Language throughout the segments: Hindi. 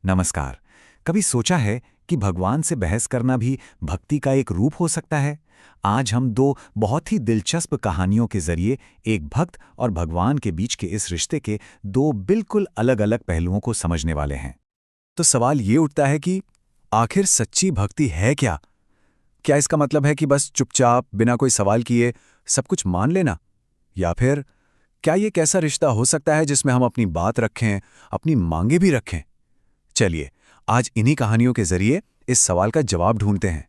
नमस्कार। कभी सोचा है कि भगवान से बहस करना भी भक्ति का एक रूप हो सकता है? आज हम दो बहुत ही दिलचस्प कहानियों के जरिए एक भक्त और भगवान के बीच के इस रिश्ते के दो बिल्कुल अलग-अलग पहलुओं को समझने वाले हैं। तो सवाल ये उठता है कि आखिर सच्ची भक्ति है क्या? क्या इसका मतलब है कि बस चुपचाप बिना कोई सवाल किए सब कुछ मान लेना? या फिर क्या ये एक ऐसा रिश्ता हो सकता है जिसमें हम अपनी बात रखें, अपनी मांगे भी रखें? चलिए, आज इन्हीं कहानियों के जरिए इस सवाल का जवाब ढूंढते हैं।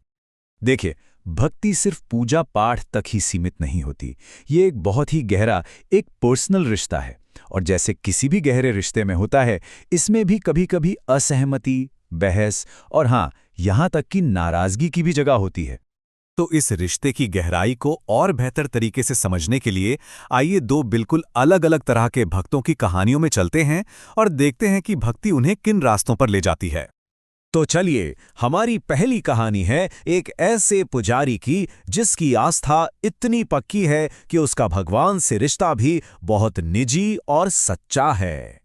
देखिए, भक्ति सिर्फ पूजा पाठ तक ही सीमित नहीं होती। ये एक बहुत ही गहरा, एक पर्सनल रिश्ता है। और जैसे किसी भी गहरे रिश्ते में होता है, इसमें भी कभी-कभी असहमति, बहस और हाँ, यहाँ तक कि नाराजगी की भी जगह होती है। तो इस रिश्ते की गहराई को और बेहतर तरीके से समझने के लिए आइए दो बिल्कुल अलग-अलग तरह के भक्तों की कहानियों में चलते हैं और देखते हैं कि भक्ति उन्हें किन रास्तों पर ले जाती है। तो चलिए, हमारी पहली कहानी है एक ऐसे पुजारी की जिसकी आस्था इतनी पक्की है कि उसका भगवान से रिश्ता भी बहुत निजी और सच्चा है।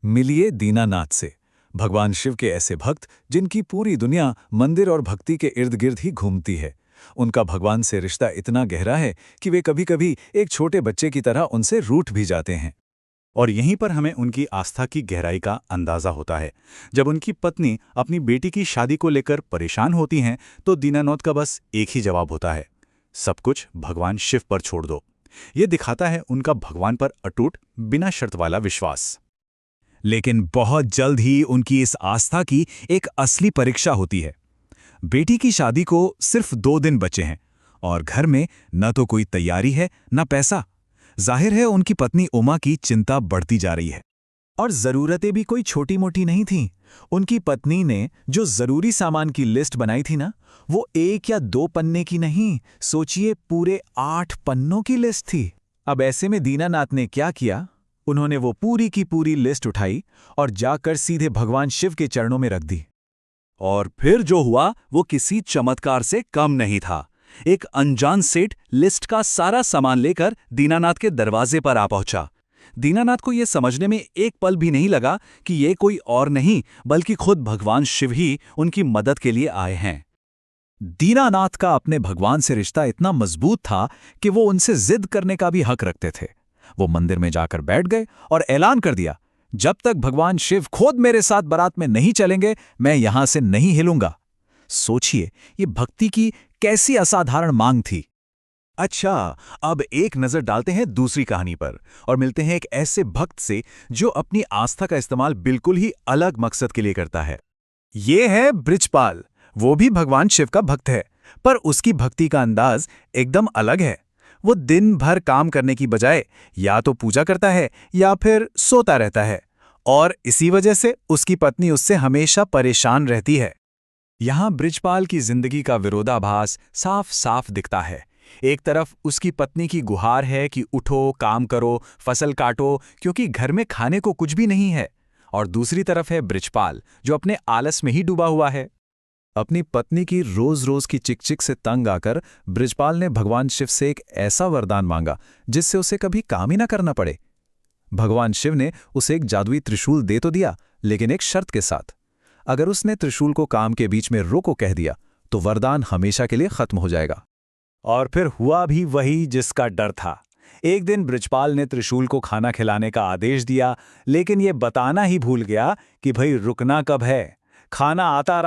मिलिए दीनानाथ से, भगवान शिव के ऐसे भक्त जिनकी पूरी दुनिया मंदिर और भक्ति के इर्द गिर्द ही घूमती है। उनका भगवान से रिश्ता इतना गहरा है कि वे कभी-कभी एक छोटे बच्चे की तरह उनसे रूठ भी जाते हैं। और यहीं पर हमें उनकी आस्था की गहराई का अंदाजा होता है। जब उनकी पत्नी अपनी बेटी की शादी को लेकर परेशान होती हैं, तो दीनानाथ का बस एक ही जवाब होता है, सब कुछ भगवान शिव पर छोड़ दो। ये दिखाता है उनका भगवान पर अटूट, बिना शर्त वाला विश्वास। लेकिन बहुत जल्द ही उनकी इस आस्था की एक असली परीक्षा होती है। बेटी की शादी को सिर्फ 2 दिन बचे हैं और घर में न तो कोई तैयारी है न पैसा। जाहिर है उनकी पत्नी उमा की चिंता बढ़ती जा रही है। और जरूरतें भी कोई छोटी मोटी नहीं थीं। उनकी पत्नी ने जो जरूरी सामान की लिस्ट बनाई थी ना, वो 1 या 2 पन्ने की नहीं, सोचिए पूरे 8 पन्नों की लिस्ट थी। अब ऐसे में दीनानाथ ने क्या किया? उन्होंने वो पूरी की पूरी लिस्ट उठाई और जाकर सीधे भगवान शिव के चरणों में रख दी। और फिर जो हुआ वो किसी चमत्कार से कम नहीं था। एक अनजान सेठ लिस्ट का सारा सामान लेकर दीनानाथ के दरवाजे पर आ पहुंचा। दीनानाथ को यह समझने में एक पल भी नहीं लगा कि ये कोई और नहीं बल्कि खुद भगवान शिव ही उनकी मदद के लिए आए हैं। दीनानाथ का अपने भगवान से रिश्ता इतना मजबूत था कि वो उनसे जिद करने का भी हक रखते थे। वो मंदिर में जाकर बैठ गए और ऐलान कर दिया, जब तक भगवान शिव खुद मेरे साथ बारात में नहीं चलेंगे, मैं यहां से नहीं हिलूंगा। सोचिए, ये भक्ति की कैसी असाधारण मांग थी। अच्छा, अब एक नजर डालते हैं दूसरी कहानी पर और मिलते हैं एक ऐसे भक्त से जो अपनी आस्था का इस्तेमाल बिल्कुल ही अलग मकसद के लिए करता है। ये है बृजपाल। वो भी भगवान शिव का भक्त है, पर उसकी भक्ति का अंदाज एकदम अलग है। वो दिन भर काम करने की बजाय या तो पूजा करता है या फिर सोता रहता है, और इसी वजह से उसकी पत्नी उससे हमेशा परेशान रहती है। यहां बृजपाल की जिंदगी का विरोधाभास साफ साफ दिखता है। एक तरफ उसकी पत्नी की गुहार है कि उठो, काम करो, फसल काटो, क्योंकि घर में खाने को कुछ भी नहीं है, और दूसरी तरफ है बृजपाल जो अपने आलस में ही डूबा हुआ है। अपनी पत्नी की रोज-रोज की चिकचिक से तंग आकर बृजपाल ने भगवान शिव से एक ऐसा वरदान मांगा जिससे उसे कभी काम ही ना करना पड़े। भगवान शिव ने उसे एक जादुई त्रिशूल दे तो दिया, लेकिन एक शर्त के साथ। अगर उसने त्रिशूल को काम के बीच में रोको कह दिया, तो वरदान हमेशा के लिए खत्म हो जाएगा। और फिर हुआ भी वही जिसका डर था। एक दिन बृजपाल ने त्रिशूल को खाना खिलाने का आदेश दिया, लेकिन ये बताना ही भूल गया कि भाई रुकना कब है। खाना आता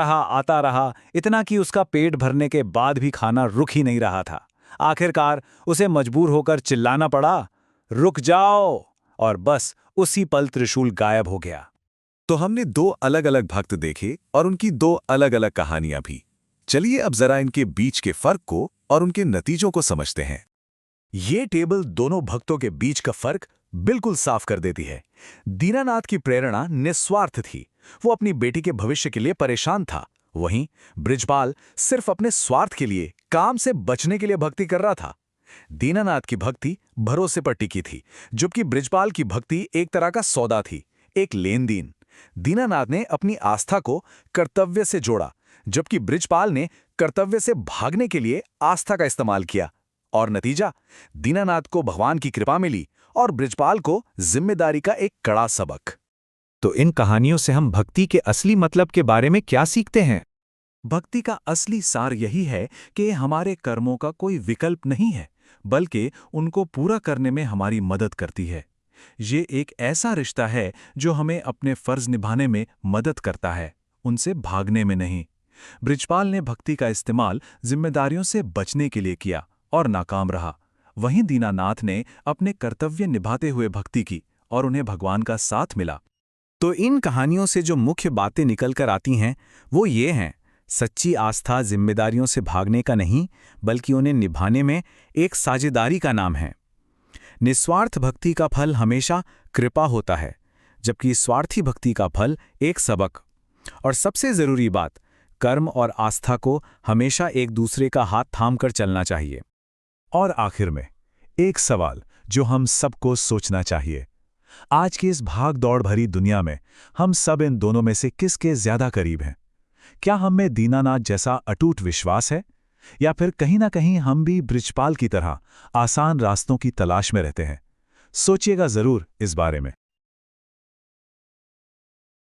रहा, इतना कि उसका पेट भरने के बाद भी खाना रुक ही नहीं रहा था। आखिरकार उसे मजबूर होकर चिल्लाना पड़ा, रुक जाओ, और बस उसी पल त्रिशूल गायब हो गया। तो हमने 2 अलग-अलग भक्त देखे और उनकी 2 अलग-अलग कहानियां भी। चलिए अब जरा इनके बीच के फर्क को और उनके नतीजों को समझते हैं। ये टेबल दोनों भक्तों के बीच का फर्क बिल्कुल साफ कर देती है। दीनानाथ की प्रेरणा निस्वार्थ थी। वो अपनी बेटी के भविष्य के लिए परेशान था। वहीं बृजपाल सिर्फ अपने स्वार्थ के लिए, काम से बचने के लिए भक्ति कर रहा था। दीनानाथ की भक्ति भरोसे पर टिकी थी, जबकि बृजपाल की भक्ति एक तरह का सौदा थी, एक लेन देन। दीनानाथ ने अपनी आस्था को कर्तव्य से जोड़ा, जबकि बृजपाल ने कर्तव्य से भागने के लिए आस्था का इस्तेमाल किया। और नतीजा, दीनानाथ को भगवान की कृपा मिली और बृजपाल को जिम्मेदारी का एक कड़ा सबक। तो इन कहानियों से हम भक्ति के असली मतलब के बारे में क्या सीखते हैं? भक्ति का असली सार यही है कि ये हमारे कर्मों का कोई विकल्प नहीं है, बल्कि उनको पूरा करने में हमारी मदद करती है। ये एक ऐसा रिश्ता है जो हमें अपने फर्ज निभाने में मदद करता है, उनसे भागने में नहीं। बृजपाल ने भक्ति का इस्तेमाल जिम्मेदारियों से बचने के लिए किया और नाकाम रहा। वहीं दीनानाथ ने अपने कर्तव्य निभाते हुए भक्ति की और उन्हें भगवान का साथ मिला। तो इन कहानियों से जो मुख्य बातें निकल कर आती हैं वो ये हैं, सच्ची आस्था जिम्मेदारियों से भागने का नहीं बल्कि उन्हें निभाने में एक साझेदारी का नाम है। निस्वार्थ भक्ति का फल हमेशा कृपा होता है, जबकि स्वार्थी भक्ति का फल एक सबक। और सबसे जरूरी बात, कर्म और आस्था को हमेशा एक दूसरे का हाथ थाम कर चलना चाहिए। और आखिर में एक सवाल जो हम सबको सोचना चाहिए, आज की इस भाग दौड़ भरी दुनिया में हम सब इन दोनों में से किसके ज्यादा करीब हैं? क्या हम में दीनानाथ जैसा अटूट विश्वास है, या फिर कहीं ना कहीं हम भी बृजपाल की तरह आसान रास्तों की तलाश में रहते हैं? सोचिएगा जरूर इस बारे में।